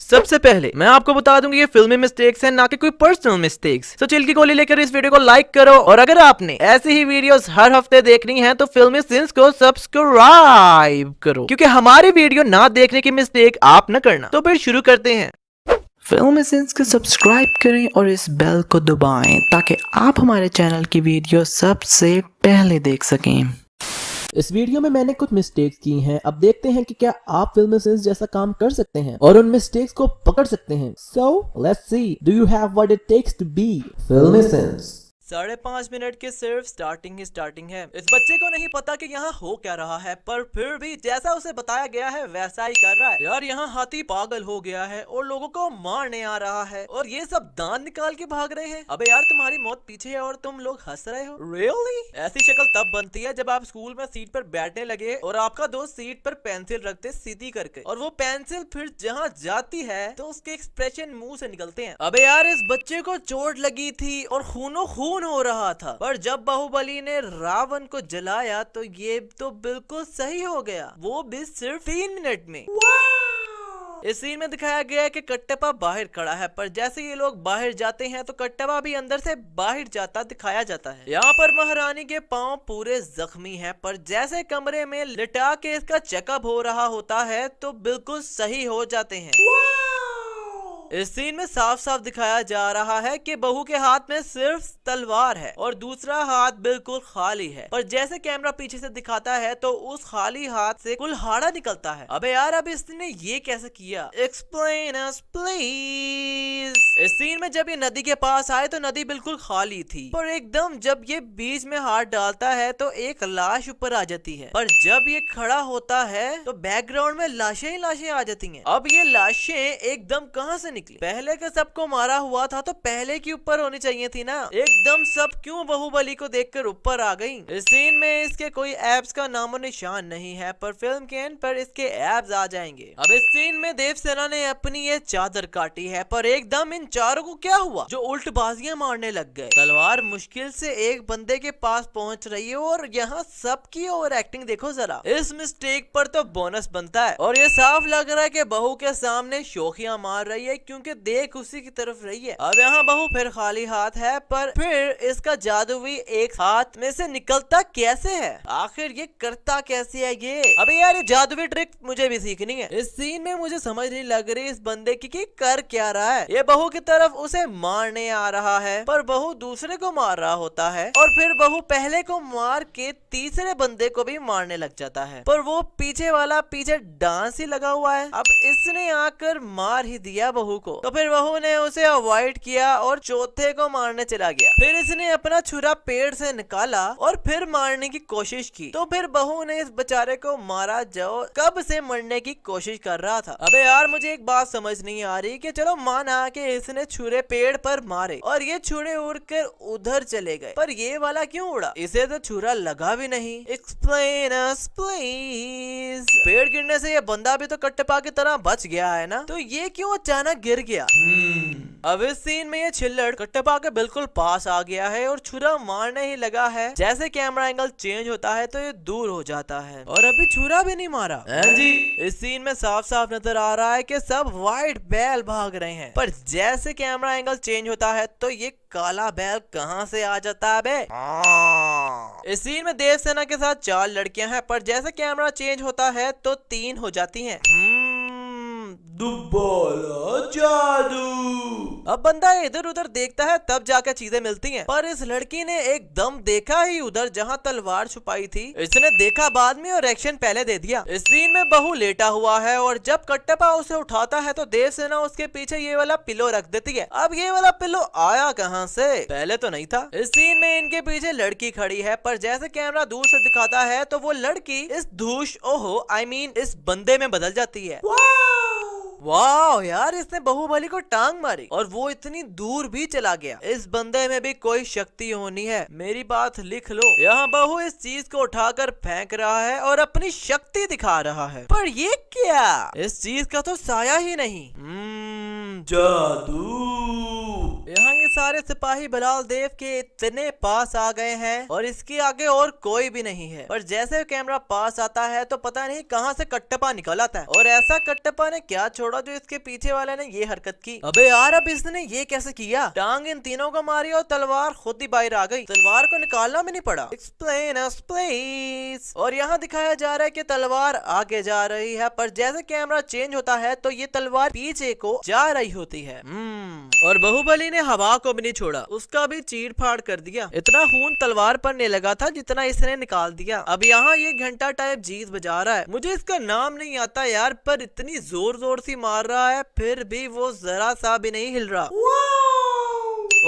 सबसे पहले मैं आपको बता दूंगी ये फिल्मी मिस्टेक्स हैं ना कि कोई पर्सनल मिस्टेक्स। तो चिल की गोली लेकर इस वीडियो को लाइक करो और अगर आपने ऐसी ही वीडियोस हर हफ्ते देखनी है तो फिल्मी सिंस को सब्सक्राइब करो, क्योंकि हमारी वीडियो ना देखने की मिस्टेक आप न करना। तो फिर शुरू करते हैं। फिल्मी सिंस को सब्सक्राइब करें और इस बेल को दबाएं ताकि आप हमारे चैनल की वीडियो सबसे पहले देख सकें। इस वीडियो में मैंने कुछ मिस्टेक्स की हैं। अब देखते हैं कि क्या आप फिल्मी सिंस जैसा काम कर सकते हैं और उन मिस्टेक्स को पकड़ सकते हैं। So let's see, do you have what it takes to be filmy sins. 5.5 minute के सिर्फ स्टार्टिंग है। इस बच्चे को नहीं पता कि यहाँ हो क्या रहा है, पर फिर भी जैसा उसे बताया गया है वैसा ही कर रहा है। यार यहाँ हाथी पागल हो गया है और लोगों को मारने आ रहा है और ये सब दांत निकाल के भाग रहे हैं। अबे यार तुम्हारी मौत पीछे है और तुम लोग हंस रहे हो। रियली? ऐसी शक्ल तब बनती है जब आप स्कूल में सीट पर बैठने लगे और आपका दोस्त सीट पर पेंसिल रखते सीधी करके, और वो पेंसिल फिर जहाँ जाती है तो उसके एक्सप्रेशन मुंह से निकलते हैं। अबे यार इस बच्चे को चोट लगी थी और खूनो खून हो रहा था, पर जब बाहुबली ने रावण को जलाया तो ये तो बिल्कुल सही हो गया, वो भी सिर्फ 3 मिनट में। इस सीन में दिखाया गया है कि कट्टप्पा बाहर खड़ा है, पर जैसे ये लोग बाहर जाते हैं तो कट्टप्पा भी अंदर से बाहर जाता दिखाया जाता है। यहाँ पर महारानी के पांव पूरे जख्मी हैं, पर जैसे कमरे में लिटा के इसका चेकअप हो रहा होता है तो बिल्कुल सही हो जाते हैं। इस सीन में साफ साफ दिखाया जा रहा है कि बहू के हाथ में सिर्फ तलवार है और दूसरा हाथ बिल्कुल खाली है, पर जैसे कैमरा पीछे से दिखाता है तो उस खाली हाथ से कुल्हाड़ा निकलता है। अबे यार अब इसने ये कैसे किया? Explain us please. इस सीन में जब ये नदी के पास आए तो नदी बिल्कुल खाली थी, पर एकदम जब ये बीच में हाथ डालता है तो एक लाश ऊपर आ जाती है, पर जब ये खड़ा होता है तो बैकग्राउंड में लाशें ही लाशें आ जाती हैं। अब ये लाशें एकदम कहां से निकली? पहले के सबको मारा हुआ था तो पहले की ऊपर होनी चाहिए थी ना, एकदम सब क्यों बाहुबली को देखकर ऊपर आ गई? इस सीन में इसके कोई एब्स का नामो निशान नहीं है, पर फिल्म के एंड पर इसके एब्स आ जाएंगे। अब इस सीन में देवसेना ने अपनी ये चादर काटी है, पर एकदम इन चारों को क्या हुआ जो उल्टबाजियां मारने लग गए? तलवार मुश्किल से एक बंदे के पास पहुंच रही है और यहाँ सबकी ओवर एक्टिंग देखो जरा। इस मिस्टेक पर तो बोनस बनता है, और ये साफ लग रहा है कि बहू के सामने शोखियां मार रही है क्योंकि देख उसी की तरफ रही है। अब यहाँ बहू फिर खाली हाथ है, पर फिर इसका जादू भी एक हाथ में से निकलता कैसे है? आखिर ये करता कैसे है ये? अबे यार ये जादुई ट्रिक मुझे भी सीखनी है। इस सीन में मुझे समझ नहीं लग रही इस बंदे की कि कर क्या रहा है। ये बहू की तरफ उसे मारने आ रहा है, पर बहू दूसरे को मार रहा होता है, और फिर बहू पहले को मार के तीसरे बंदे को भी मारने लग जाता है, पर वो पीछे वाला पीछे डांस ही लगा हुआ है। अब इसने आकर मार ही दिया बहू को, तो फिर बहू ने उसे अवॉइड किया और चौथे को मारने चला गया। फिर इसने अपना छुरा पेड़ से निकाला और फिर मारने की कोशिश की, तो फिर बहू ने इस बेचारे को मारा जो कब से मरने की कोशिश कर रहा था। अबे यार मुझे एक बात समझ नहीं आ रही कि चलो माना कि इसने छुरे पेड़ पर मारे और ये छुरे उड़कर उधर चले गए, पर ये वाला क्यों उड़ा? इसे तो छुरा लगा भी नहीं। Explain us please. पेड़ गिरने से ये बंदा भी तो कट्टप्पा की तरह बच गया है ना, तो ये क्यों अचानक गिर गया? अब इस सीन में ये छिल्लड़ कट्टप्पा के बिल्कुल पास आ गया है और छुरा मारने ही लगा है। जैसे कैमरा एंगल चेंज होता है तो ये दूर हो जाता है और अभी छुरा भी नहीं मारा जी। इस सीन में साफ साफ नजर आ रहा है कि सब व्हाइट बैल भाग रहे हैं, पर जैसे कैमरा एंगल चेंज होता है तो ये काला बैल कहां से आ जाता है बे? इस सीन में देवसेना के साथ 4 लड़कियां हैं, पर जैसे कैमरा चेंज होता है तो 3 हो जाती हैं। दुबारा जादू। अब बंदा इधर उधर देखता है तब जाकर चीजें मिलती हैं, पर इस लड़की ने एकदम देखा ही उधर जहां तलवार छुपाई थी। इसने देखा बाद में और एक्शन पहले दे दिया। इस सीन में बहू लेटा हुआ है और जब कट्टप्पा उसे उठाता है तो देवसेना उसके पीछे ये वाला पिलो रख देती है। अब ये वाला पिलो आया कहां से? पहले तो नहीं था। इस सीन में इनके पीछे लड़की खड़ी है, पर जैसे कैमरा दूर से दिखाता है तो वो लड़की इस धूष इस बंदे में बदल जाती है। वाह यार इसने बाहुबली को टांग मारी और वो इतनी दूर भी चला गया। इस बंदे में भी कोई शक्ति होनी है, मेरी बात लिख लो। यहाँ बहू इस चीज को उठाकर फेंक रहा है और अपनी शक्ति दिखा रहा है, पर ये क्या? इस चीज का तो साया ही नहीं। जादू। यहाँ ये सारे सिपाही बिलाल देव के इतने पास आ गए हैं और इसके आगे और कोई भी नहीं है। पर जैसे कैमरा पास आता है तो पता नहीं कहां से कट्टप्पा निकल आता है और ऐसा कट्टप्पा ने क्या छोड़ा जो इसके पीछे वाले ने ये हरकत की। अबे यार अब इसने ये कैसे किया? टांग इन तीनों को मारी और तलवार खुद ही बाहर आ गई। तलवार को निकालना भी नहीं पड़ा। Explain us please. और यहाँ दिखाया जा रहा है कि तलवार आगे जा रही है पर जैसे कैमरा चेंज होता है तो ये तलवार पीछे को जा रही होती है। और बाहुबली ने हवा को भी नहीं छोड़ा, उसका भी चीर फाड़ कर दिया। इतना खून तलवार पर नहीं लगा था जितना इसने निकाल दिया। अब यहाँ ये घंटा टाइप चीज बजा रहा है, मुझे इसका नाम नहीं आता यार, पर इतनी जोर जोर से मार रहा है फिर भी वो जरा सा भी नहीं हिल रहा।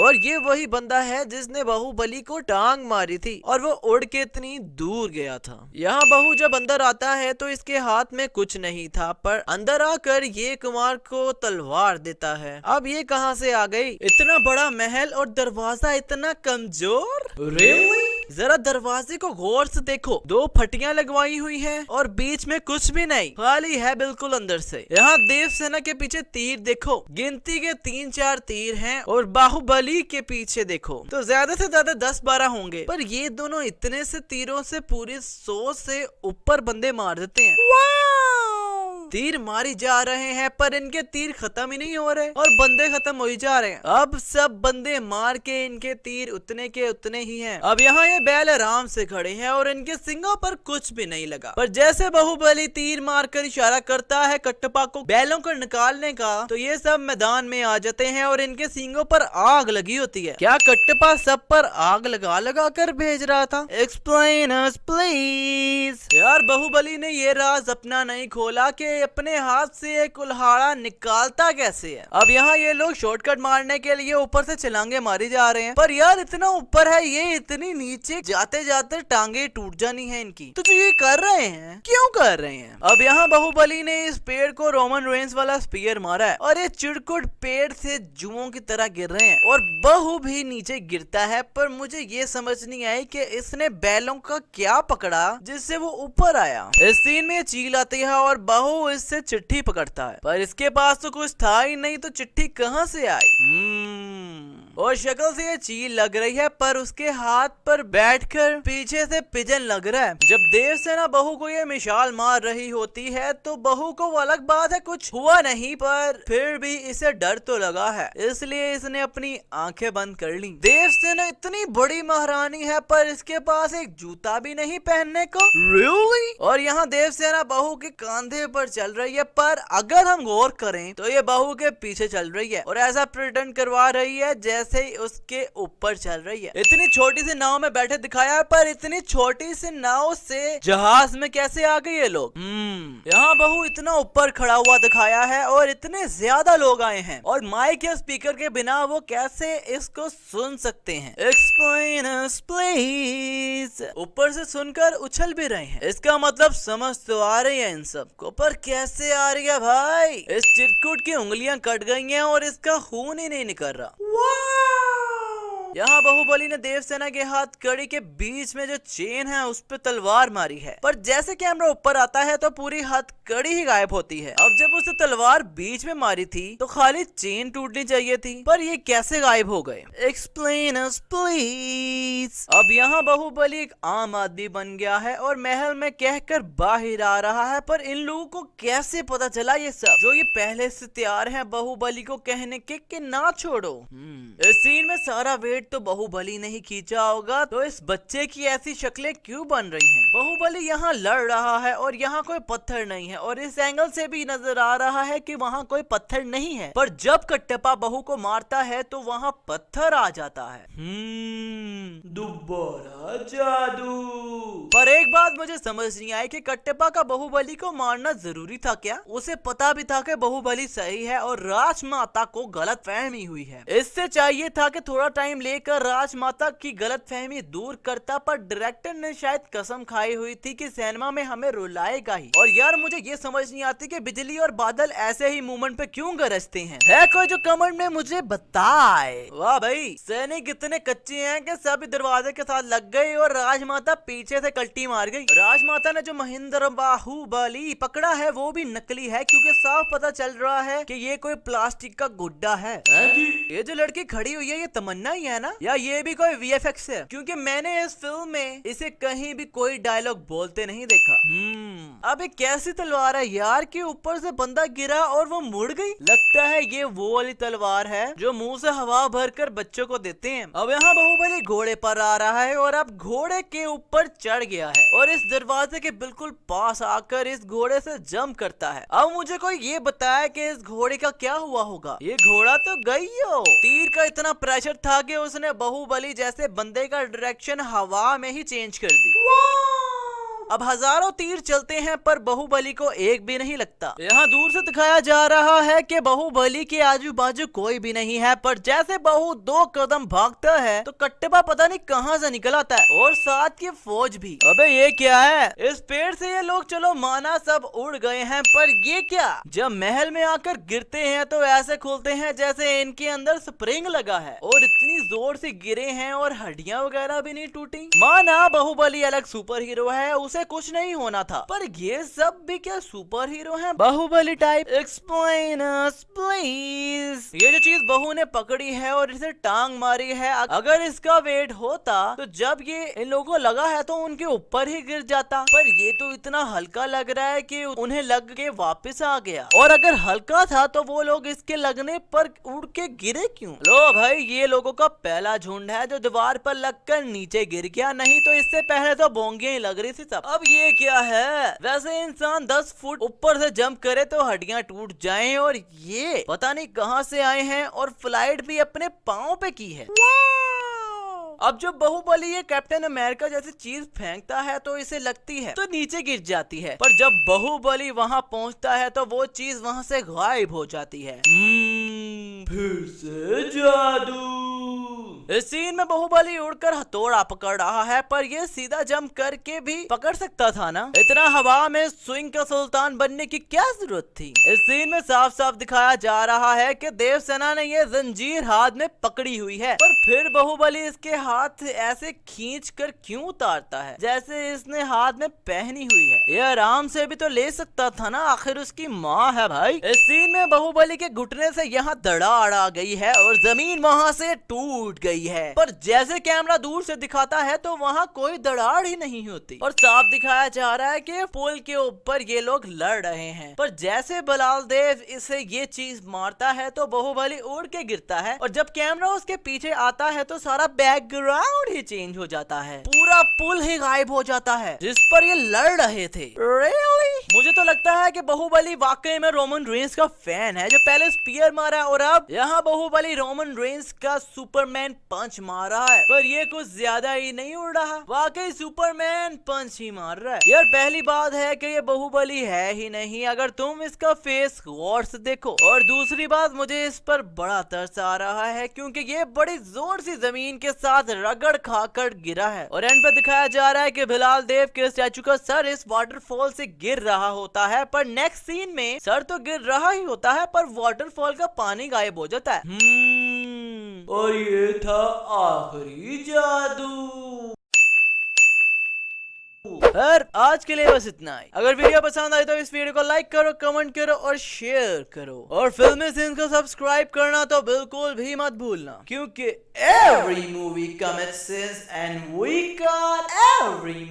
और ये वही बंदा है जिसने बाहुबली को टांग मारी थी और वो उड़ के इतनी दूर गया था। यहाँ बहू जब अंदर आता है तो इसके हाथ में कुछ नहीं था पर अंदर आकर ये कुमार को तलवार देता है। अब ये कहाँ से आ गई? इतना बड़ा महल और दरवाजा इतना कमजोर। Really? जरा दरवाजे को गौर से देखो, 2 फटियां लगवाई हुई हैं और बीच में कुछ भी नहीं, खाली है बिल्कुल अंदर से। यहाँ देव सेना के पीछे तीर देखो, गिनती के 3-4 तीर हैं और बाहुबली के पीछे देखो तो ज्यादा से ज्यादा 10-12 होंगे, पर ये दोनों इतने से तीरों से पूरे 100 से ऊपर बंदे मार देते हैं। तीर मारी जा रहे हैं पर इनके तीर खत्म ही नहीं हो रहे और बंदे खत्म हो ही जा रहे हैं। अब सब बंदे मार के इनके तीर उतने के उतने ही हैं। अब यहाँ ये बैल आराम से खड़े हैं और इनके सिंगों पर कुछ भी नहीं लगा, पर जैसे बाहुबली तीर मारकर इशारा करता है कट्टप्पा को बैलों को निकालने का तो ये सब मैदान में आ जाते हैं और इनके सिंगों पर आग लगी होती है। क्या कट्टप्पा सब पर आग लगा लगा कर भेज रहा था? Explain us please. यार बाहुबली ने ये राज अपना नहीं खोला कि अपने हाथ से एक कुल्हाड़ा निकालता कैसे है। अब यहाँ ये लोग शॉर्टकट मारने के लिए ऊपर से छलांगे मारी जा रहे हैं, पर यार इतना ऊपर है ये, इतनी नीचे जाते जाते टांगे टूट जानी है इनकी। तो जो ये कर रहे हैं क्यों कर रहे हैं? अब यहाँ बाहुबली ने इस पेड़ को रोमन रेंज वाला स्पीयर मारा है और ये चिड़कुट पेड़ से जुओं की तरह गिर रहे हैं और बहू भी नीचे गिरता है, पर मुझे ये समझ नहीं आई कि इसने बैलों का क्या पकड़ा जिससे वो ऊपर आया। इस सीन में चील आती है और बहू इससे चिट्ठी पकड़ता है, पर इसके पास तो कुछ था ही नहीं तो चिट्ठी कहाँ से आई? और शक्ल से ये चील लग रही है पर उसके हाथ पर बैठकर पीछे से पिजन लग रहा है। जब देव सेना बहू को ये मिसाल मार रही होती है तो बहू को अलग बात है कुछ हुआ नहीं, पर फिर भी इसे डर तो लगा है, इसलिए इसने अपनी आंखें बंद कर ली। देव सेना इतनी बड़ी महारानी है पर इसके पास एक जूता भी नहीं पहनने को। Really? और यहाँ देव सेना बहू के कंधे पर चल रही है, पर अगर हम गौर करें तो ये बहू के पीछे चल रही है और ऐसा प्रिटेंड करवा रही है जैसे ही उसके ऊपर चल रही है। इतनी छोटी सी नाव में बैठे दिखाया है, पर इतनी छोटी सी नाव से जहाज में कैसे आ गए ये लोग? यहाँ बहू इतना ऊपर खड़ा हुआ दिखाया है और इतने ज्यादा लोग आए हैं और माइक या स्पीकर के बिना वो कैसे इसको सुन सकते हैं? Explain us please. ऊपर से सुनकर उछल भी रहे हैं, इसका मतलब समझ तो आ रही है इन सबको, पर कैसे आ रही है भाई? इस चिरकुट की उंगलियां कट गई हैं और इसका खून ही नहीं निकल रहा। यहाँ बाहुबली ने देव सेना के हाथ कड़ी के बीच में जो चेन है उस पे तलवार मारी है, पर जैसे कैमरा ऊपर आता है तो पूरी हाथ कड़ी ही गायब होती है। अब जब उसे तलवार बीच में मारी थी तो खाली चेन टूटनी चाहिए थी, पर ये कैसे गायब हो गए? Explain us please. अब यहाँ बाहुबली एक आम आदमी बन गया है और महल में कहकर बाहर आ रहा है, पर इन लोगों को कैसे पता चला ये सब जो ये पहले से तैयार है बाहुबली को कहने के कि ना छोड़ो। इस सीन में सारा वेट तो बाहुबली ने ही खींचा होगा, तो इस बच्चे की ऐसी शक्लें क्यों बन रही हैं? बाहुबली यहाँ लड़ रहा है और यहाँ कोई पत्थर नहीं है और इस एंगल से भी नजर आ रहा है कि वहाँ कोई पत्थर नहीं है, पर जब कट्टप्पा बहू को मारता है तो वहाँ पत्थर आ जाता है। दोबारा जादू। पर एक बात मुझे समझ नहीं आई कि कट्टप्पा का बाहुबली को मारना जरूरी था क्या? उसे पता भी था कि बाहुबली सही है और राजमाता को गलतफहमी हुई है। इससे चाहिए था कि थोड़ा टाइम लेकर राजमाता की गलतफहमी दूर करता, पर डायरेक्टर ने शायद कसम खाई हुई थी कि सिनेमा में हमें रुलाएगा ही। और यार मुझे ये समझ नहीं आती कि बिजली और बादल ऐसे ही मूवमेंट पे क्यों गरजते हैं? है कोई जो कमेंट में मुझे बताए। वाह भाई, सैनिक इतने कच्चे हैं कि सभी दरवाजे के साथ लग गई और राजमाता पीछे से कल्टी मार गई। राजमाता ने जो महेंद्र बाहुबली पकड़ा है वो भी नकली है, क्योंकि साफ पता चल रहा है कि ये कोई प्लास्टिक का गुड्डा है। ये जो लड़की खड़ी हुई है ये तमन्ना ही है ना, या ये भी कोई VFX है? क्योंकि मैंने इस फिल्म में इसे कहीं भी कोई डायलॉग बोलते नहीं देखा। अब एक कैसी तलवार है यार कि ऊपर से बंदा गिरा और वो मुड़ गई। लगता है ये वो वाली तलवार है जो मुंह से हवा भरकर बच्चों को देते हैं। अब यहाँ बाहुबली घोड़े पर आ रहा है और अब घोड़े के ऊपर चढ़ गया है और इस दरवाजे के बिल्कुल पास आकर इस घोड़े से जंप करता है। अब मुझे कोई ये बताया कि इस घोड़े का क्या हुआ होगा। ये घोड़ा तो गई हो। तीर का इतना प्रेशर था कि उसने बाहुबली जैसे बंदे का डायरेक्शन हवा में ही चेंज कर दी। अब हजारों तीर चलते हैं पर बाहुबली को एक भी नहीं लगता। यहाँ दूर से दिखाया जा रहा है कि बाहुबली के आजू बाजू कोई भी नहीं है, पर जैसे बाहु 2 कदम भागता है तो कट्टबा पता नहीं कहाँ से निकल आता है और साथ की फौज भी। अबे ये क्या है? इस पेड़ से ये लोग चलो माना सब उड़ गए हैं, पर ये क्या? जब महल में आकर गिरते हैं तो ऐसे खुलते हैं जैसे इनके अंदर स्प्रिंग लगा है और इतनी जोर से गिरे हैं और हड्डियां वगैरह भी नहीं टूटी। माना बाहुबली अलग सुपर हीरो है, उसे कुछ नहीं होना था, पर ये सब भी क्या सुपर हीरो हैं? Baahubali type. Explain us please. ये जो चीज बहू ने पकड़ी है और इसे टांग मारी है, अगर इसका वेट होता तो जब ये इन लोगों को लगा है तो उनके ऊपर ही गिर जाता, पर ये तो इतना हल्का लग रहा है कि उन्हें लग के वापस आ गया। और अगर हल्का था तो वो लोग इसके लगने पर उड़ के गिरे क्यों? लो भाई, ये लोगों का पहला झुंड है जो दीवार पर लगकर नीचे गिर गया, नहीं तो इससे पहले तो बोंगे ही लग रही थी सब। अब ये क्या है? वैसे इंसान 10 फुट ऊपर से जंप करे तो हड्डियां टूट जाएं, और ये पता नहीं कहां से आए हैं और फ्लाइट भी अपने पांव पे की है। अब जब बाहुबली ये कैप्टन अमेरिका जैसी चीज फेंकता है तो इसे लगती है तो नीचे गिर जाती है, पर जब बाहुबली वहां पहुंचता है तो वो चीज वहां से गायब हो जाती है। फिर से जादू। इस सीन में बाहुबली उड़कर हथौड़ा पकड़ रहा है, पर ये सीधा जंप करके भी पकड़ सकता था ना। इतना हवा में स्विंग का सुल्तान बनने की क्या जरूरत थी? इस सीन में साफ साफ दिखाया जा रहा है कि देवसेना ने ये जंजीर हाथ में पकड़ी हुई है, पर फिर बाहुबली इसके हाथ ऐसे खींच कर क्यों उतारता है जैसे इसने हाथ में पहनी हुई है? ये आराम से भी तो ले सकता था ना, आखिर उसकी माँ है भाई। इस सीन में बाहुबली के घुटने से यहाँ दराड़ आ गई है और जमीन वहाँ से टूट गई है, पर जैसे कैमरा दूर से दिखाता है तो वहाँ कोई दराड़ ही नहीं होती और साफ दिखाया जा रहा है कि पुल के ऊपर ये लोग लड़ रहे हैं। पर जैसे बलाल देव इसे ये चीज मारता है तो बाहुबली उड़ के गिरता है, और जब कैमरा उसके पीछे आता है तो सारा बैकग्राउंड ही चेंज हो जाता है, पूरा पुल ही गायब हो जाता है जिस पर ये लड़ रहे थे। Really? मुझे तो लगता है कि बाहुबली वाकई में रोमन रेंस का फैन है जो पहले स्पीयर मारा और अब यहाँ बाहुबली रोमन रेंस का सुपरमैन पंच मार रहा है, पर ये कुछ ज्यादा ही नहीं उड़ रहा, वाकई सुपरमैन पंच ही मार रहा है। यार पहली बात है कि ये बाहुबली है ही नहीं अगर तुम इसका फेस गौर से देखो, और दूसरी बात मुझे इस पर बड़ा तरस आ रहा है क्योंकि ये बड़ी जोर से जमीन के साथ रगड़ खाकर गिरा है, और एंड पे दिखाया जा रहा है कि बिलाल देव के स्टैचू का सर इस वाटरफॉल से गिर रहा होता है, पर नेक्स्ट सीन में सर तो गिर रहा ही होता है पर वाटरफॉल का पानी गायब हो जाता है। और ये था आखिरी जादू। खैर आज के लिए बस इतना ही। अगर वीडियो पसंद आई तो इस वीडियो को लाइक करो, कमेंट करो और शेयर करो, और फिल्मी सीन्स को सब्सक्राइब करना तो बिल्कुल भी मत भूलना, क्योंकि every movie commits sins and we got every movie